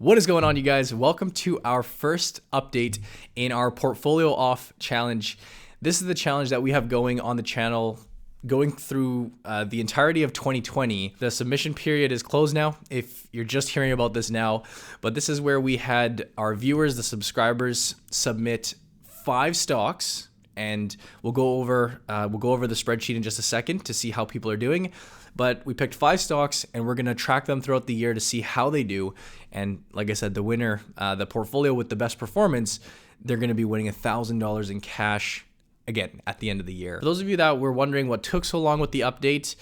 What is going on, you guys? Welcome to our first update in our Portfolio Off challenge. This is the challenge that we have going on the channel, going through the entirety of 2020. The submission period is closed now, if you're just hearing about this now, but this is where we had our viewers, the subscribers, submit 5 stocks, and we'll go over the spreadsheet in just a second to see how people are doing. But we picked 5 stocks and we're going to track them throughout the year to see how they do. And like I said, the winner, the portfolio with the best performance, they're going to be winning $1,000 in cash again at the end of the year. For those of you that were wondering what took so long with the update,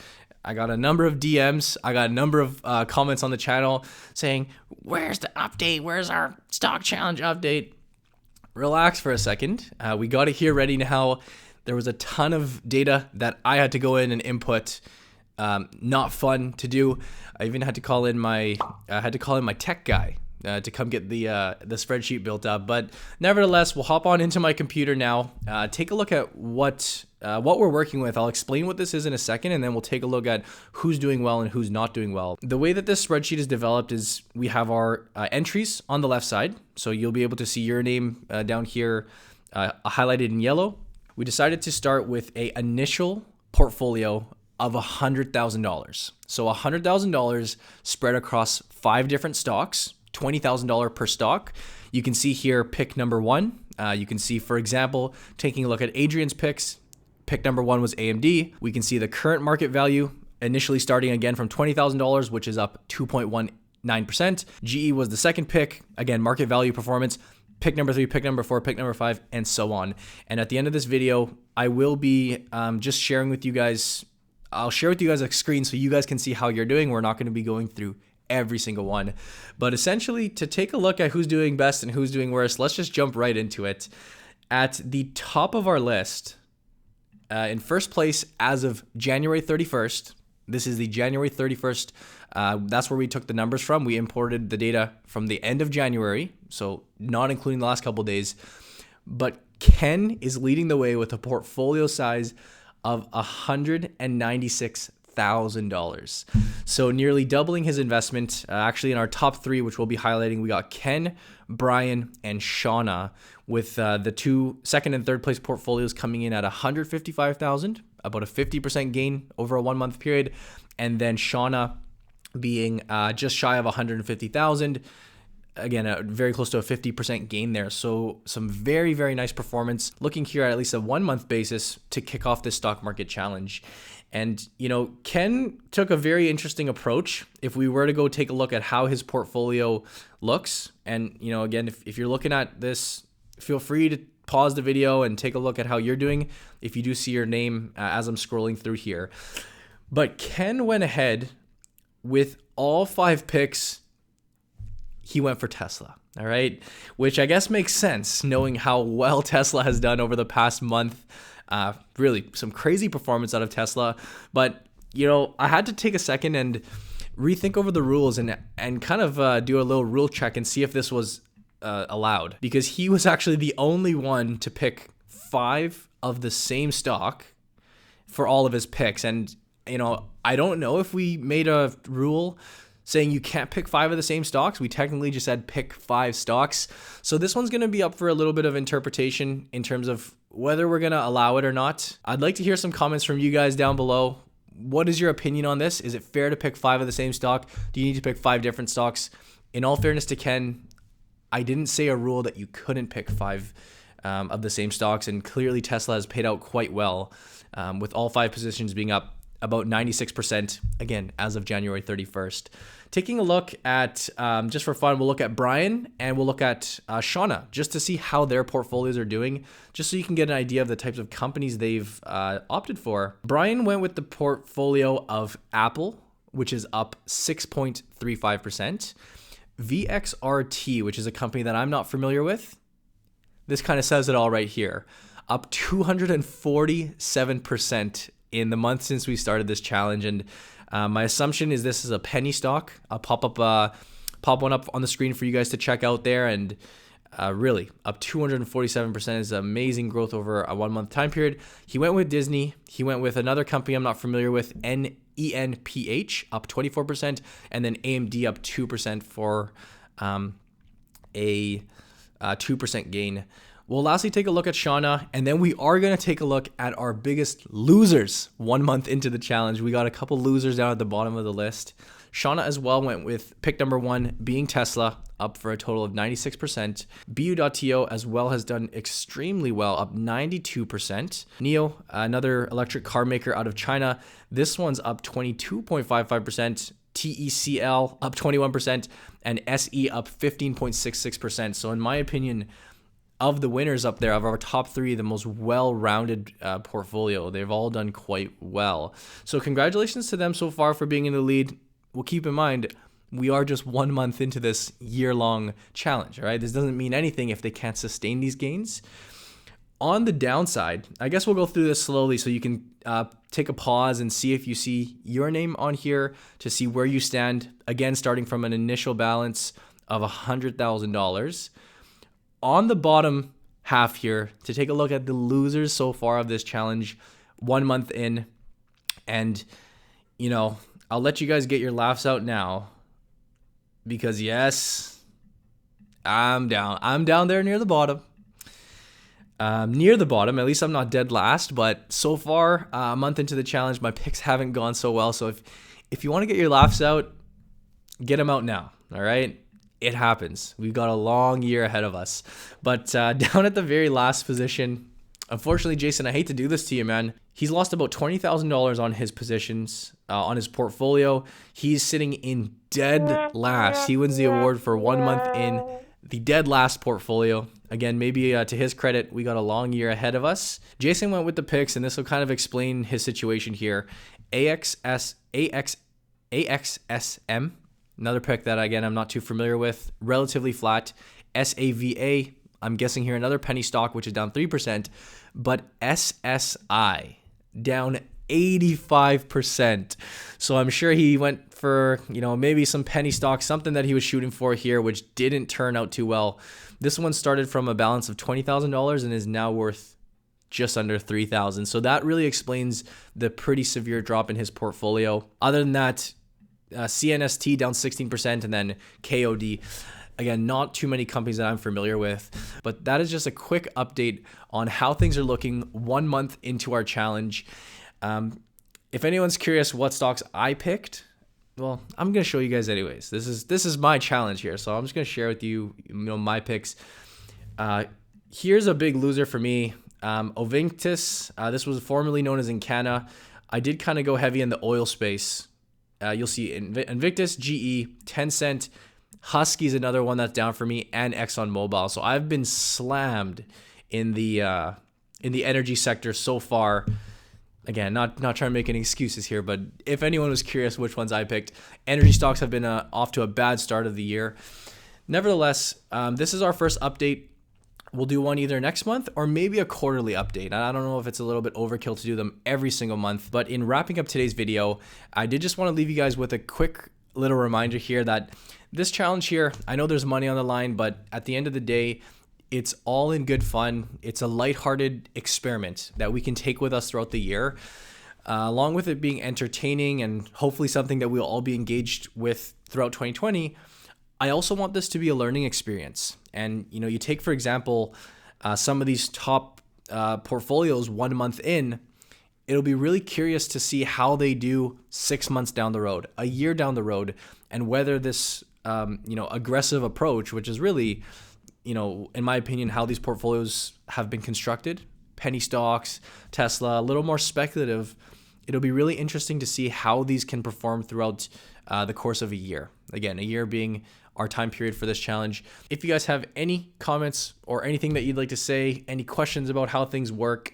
I got a number of DMs. I got a number of comments on the channel saying, where's the update? Where's our stock challenge update? Relax for a second. We got it here ready now. There was a ton of data that I had to go in and input. Not fun to do. I even had to call in my tech guy to come get the spreadsheet built up. But nevertheless, we'll hop on into my computer now. Take a look at what we're working with. I'll explain what this is in a second, and then we'll take a look at who's doing well and who's not doing well. The way that this spreadsheet is developed is we have our entries on the left side, so you'll be able to see your name down here highlighted in yellow. We decided to start with an initial portfolio of $100,000. So $100,000 spread across 5 different stocks, $20,000 per stock. You can see here pick number 1. You can see, for example, taking a look at Adrian's picks, pick number 1 was AMD. We can see the current market value initially starting again from $20,000, which is up 2.19%. GE was the second pick. Again, market value performance. Pick number 3, pick number 4, pick number 5, and so on. And at the end of this video, I will be just sharing with you guys. I'll share with you guys a screen so you guys can see how you're doing. We're not going to be going through every single one. But essentially, to take a look at who's doing best and who's doing worst, let's just jump right into it. At the top of our list, in first place as of January 31st, this is the January 31st. That's where we took the numbers from. We imported the data from the end of January, so not including the last couple of days. But Ken is leading the way with a portfolio size of $196,000. So nearly doubling his investment. Actually, in our top 3, which we'll be highlighting, we got Ken, Brian, and Shauna, with the 2 second and third place portfolios coming in at $155,000, about a 50% gain over a 1-month period, and then Shauna being just shy of $150,000. Again, very close to a 50% gain there. So some very, very nice performance. Looking here at least a 1-month basis to kick off this stock market challenge. And, Ken took a very interesting approach. If we were to go take a look at how his portfolio looks, and, again, if you're looking at this, feel free to pause the video and take a look at how you're doing if you do see your name as I'm scrolling through here. But Ken went ahead with all 5 picks. He went for Tesla, all right? Which I guess makes sense, knowing how well Tesla has done over the past month. Really, some crazy performance out of Tesla. But, I had to take a second and rethink over the rules and kind of do a little rule check and see if this was allowed. Because he was actually the only one to pick 5 of the same stock for all of his picks. And, I don't know if we made a rule saying you can't pick 5 of the same stocks. We technically just said pick 5 stocks. So this one's going to be up for a little bit of interpretation in terms of whether we're going to allow it or not. I'd like to hear some comments from you guys down below. What is your opinion on this? Is it fair to pick 5 of the same stock? Do you need to pick 5 different stocks? In all fairness to Ken, I didn't say a rule that you couldn't pick 5 of the same stocks, and clearly Tesla has paid out quite well with all 5 positions being up about 96%, again, as of January 31st. Taking a look at, just for fun, we'll look at Brian and we'll look at Shauna, just to see how their portfolios are doing, just so you can get an idea of the types of companies they've opted for. Brian went with the portfolio of Apple, which is up 6.35%. VXRT, which is a company that I'm not familiar with. This kind of says it all right here. Up 247% in the month since we started this challenge. And my assumption is this is a penny stock. I'll pop one up on the screen for you guys to check out there. And really, up 247% is amazing growth over a 1-month time period. He went with Disney. He went with another company I'm not familiar with, ENPH, up 24%, and then AMD up 2% for a 2% gain. We'll lastly take a look at Shauna, and then we are going to take a look at our biggest losers 1 month into the challenge. We got a couple losers down at the bottom of the list. Shauna as well went with pick number 1 being Tesla, up for a total of 96%. BU.TO as well has done extremely well, up 92%. NIO, another electric car maker out of China, this one's up 22.55%. TECL up 21%, and SE up 15.66%. So in my opinion, of the winners up there, of our top 3, the most well-rounded portfolio. They've all done quite well. So congratulations to them so far for being in the lead. We'll keep in mind, we are just 1 month into this year-long challenge, all right? This doesn't mean anything if they can't sustain these gains. On the downside, I guess we'll go through this slowly so you can take a pause and see if you see your name on here to see where you stand. Again, starting from an initial balance of $100,000. On the bottom half here, to take a look at the losers so far of this challenge, 1 month in. And, you know, I'll let you guys get your laughs out now because, yes, I'm down. I'm down there near the bottom. Near the bottom, at least I'm not dead last, but so far, a month into the challenge, my picks haven't gone so well. So if you want to get your laughs out, get them out now, all right? It happens. We've got a long year ahead of us. But down at the very last position, unfortunately, Jason, I hate to do this to you, man. He's lost about $20,000 on his positions, on his portfolio. He's sitting in dead last. He wins the award for 1 month in the dead last portfolio. Again, maybe to his credit, we got a long year ahead of us. Jason went with the picks, and this will kind of explain his situation here. AXSM, another pick that, again, I'm not too familiar with, relatively flat. SAVA, I'm guessing here another penny stock, which is down 3%. But SSI, down 85%. So I'm sure he went for, you know, maybe some penny stock, something that he was shooting for here, which didn't turn out too well. This one started from a balance of $20,000 and is now worth just under $3,000. So that really explains the pretty severe drop in his portfolio. Other than that, CNST down 16%, and then KOD. Again, not too many companies that I'm familiar with, but that is just a quick update on how things are looking 1 month into our challenge. If anyone's curious what stocks I picked, well, I'm going to show you guys anyways. This is my challenge here, so I'm just going to share with you, my picks. Here's a big loser for me. Ovintis, this was formerly known as Encana. I did kind of go heavy in the oil space. You'll see Invictus, GE, Tencent, Husky's another one that's down for me, and ExxonMobil. So I've been slammed in the energy sector so far. Again, not trying to make any excuses here, but if anyone was curious which ones I picked, energy stocks have been off to a bad start of the year. Nevertheless, this is our first update. We'll do one either next month or maybe a quarterly update. I don't know if it's a little bit overkill to do them every single month, but in wrapping up today's video, I did just want to leave you guys with a quick little reminder here that this challenge here, I know there's money on the line, but at the end of the day, it's all in good fun. It's a lighthearted experiment that we can take with us throughout the year, along with it being entertaining and hopefully something that we'll all be engaged with throughout 2020. I also want this to be a learning experience. And, you take, for example, some of these top portfolios 1 month in, it'll be really curious to see how they do 6 months down the road, a year down the road, and whether this, aggressive approach, which is really, in my opinion, how these portfolios have been constructed, penny stocks, Tesla, a little more speculative. It'll be really interesting to see how these can perform throughout the course of a year. Again, a year being our time period for this challenge. If you guys have any comments or anything that you'd like to say, any questions about how things work,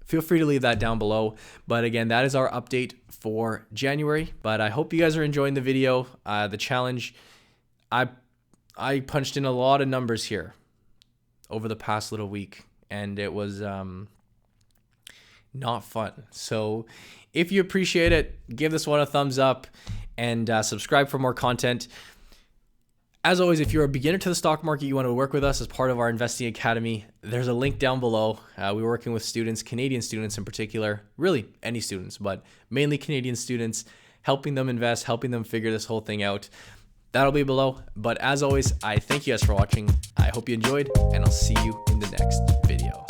feel free to leave that down below. But again, that is our update for January. But I hope you guys are enjoying the video, the challenge. I punched in a lot of numbers here over the past little week, and it was not fun. So if you appreciate it, give this one a thumbs up and subscribe for more content. As always, if you're a beginner to the stock market, you want to work with us as part of our Investing Academy, there's a link down below. We're working with students, Canadian students in particular, really any students, but mainly Canadian students, helping them invest, helping them figure this whole thing out. that'll be below. But as always, I thank you guys for watching. I hope you enjoyed, and I'll see you in the next video.